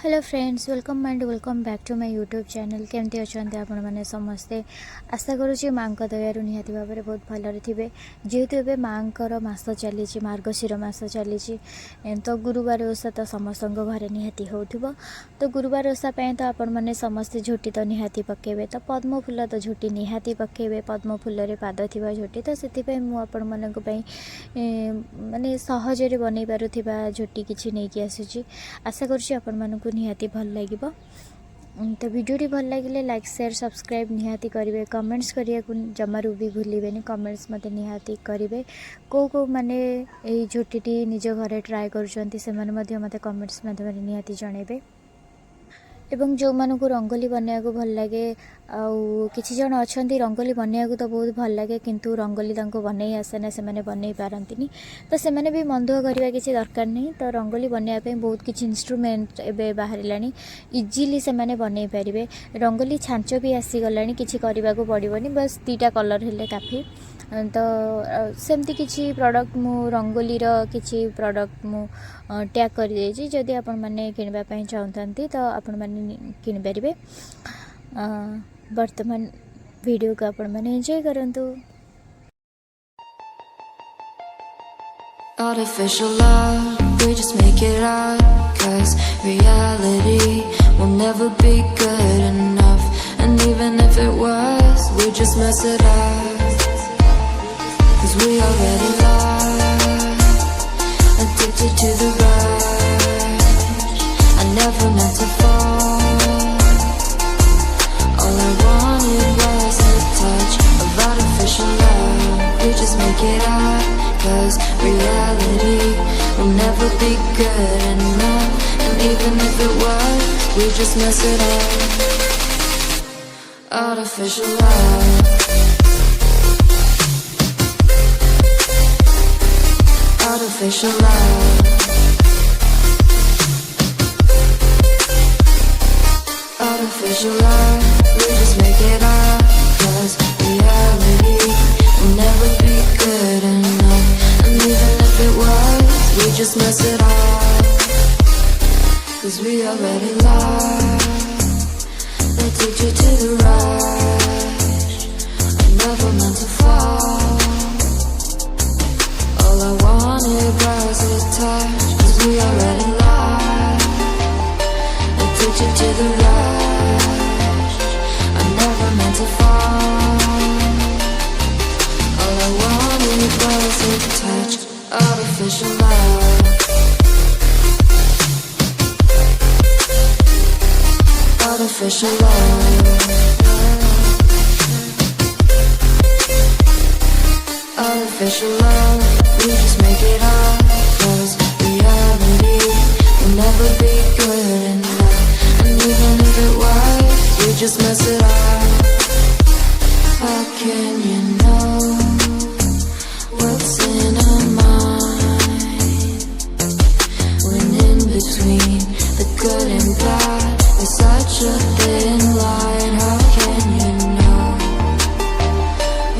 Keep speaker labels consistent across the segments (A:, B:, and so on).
A: Hello friends welcome and welcome back to my YouTube channel केमती अच्छा आपण मैंने समस्ते आशा करुँचे माँ दयारू निहाती भाव में बहुत भलरे थे जेहेतु एवं माँ मास चली मार्गशीर मास चली तो गुरुवार ओषा तो समस्त घरे निहाती हो तो गुरुवार ओषा तो आपण मैंने समस्ते झोटी तो निहाती पकेबे तो पद्म फूल तो झोटी निहाती पकेबे पद्म फूल पाद थी झोटी तो से मुझे माने सहजरे बन पारुथिबा झोटी किसी नहीं आसूँ आशा करुँचे आपण मानक निहाती भल लगे तो वीडियोटी भल लगे लाइक शेयर सब्सक्राइब निहाती करेंगे कमेंट्स करिया जमारू भी भूलें कमेंट्स मत निहाती करेंगे कौ माने ये झोटी निज घरे ट्राए कर मत कमेंट्स माध्यम निहाती जनइबे एवं जो मानक रंगोली बनवाक भल लगे किसी जन अच्छा रंगोली बनवाक तो बहुत भल लगे किंतु रंगोली बनई आसेना से बनई पारती तो से भी मन दुख करवा किसी दरकार नहीं तो रंगोली बनवाई बहुत किसी इंस्ट्रूमेंट एवं बाहर इजिली से बनई पारे रंगोली छांच भी आसीगला किसी करने को पड़ोनी बस 2टा कलर हेले काफ़ी तो सेमती किसी प्रोडक्ट मु रंगोली किसी प्रोडक्ट मु टैग कर जदि आपण मैंने किणवाई चाहते तो आपण मैंने किनीपारे वर्तमान वीडियो को आपण मैंने एंजॉय करंतु।
B: Artificial love, we just make it up, 'cause reality will never be good enough. And even if it was, we just mess it up, 'cause we already lost, addicted to the rush. I never meant to fall, all I wanted was a touch of artificial love. We just make it up, 'cause reality will never be good enough. And even if it was, we just mess it up. Artificial love, artificial love, artificial love. We just make it up, 'cause reality will never be good enough. And even if it was, we just mess it up, 'cause we already lost, addicted to the rush. I never meant to fall, all I wanted was a touch, 'cause we already lost, addicted to the rush. I never meant to fall, all I wanted was a touch. Artificial love, artificial love, artificial love. We just make it up, 'cause reality will never be good enough. And even if it was, we just mess it up. How can you know what's in our mind, when in between the good and bad is such a thin line? How can you know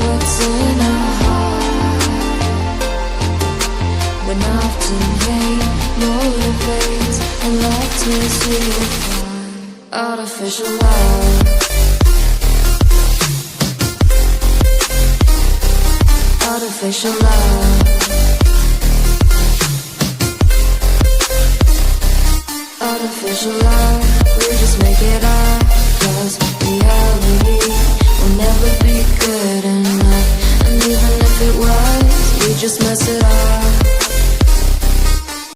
B: what's in our heart, when often hate motivates and love tears you apart? Artificial love, artificial love, artificial love. We just make it up, 'cause reality will never be good enough. And even if it was, we just mess it up,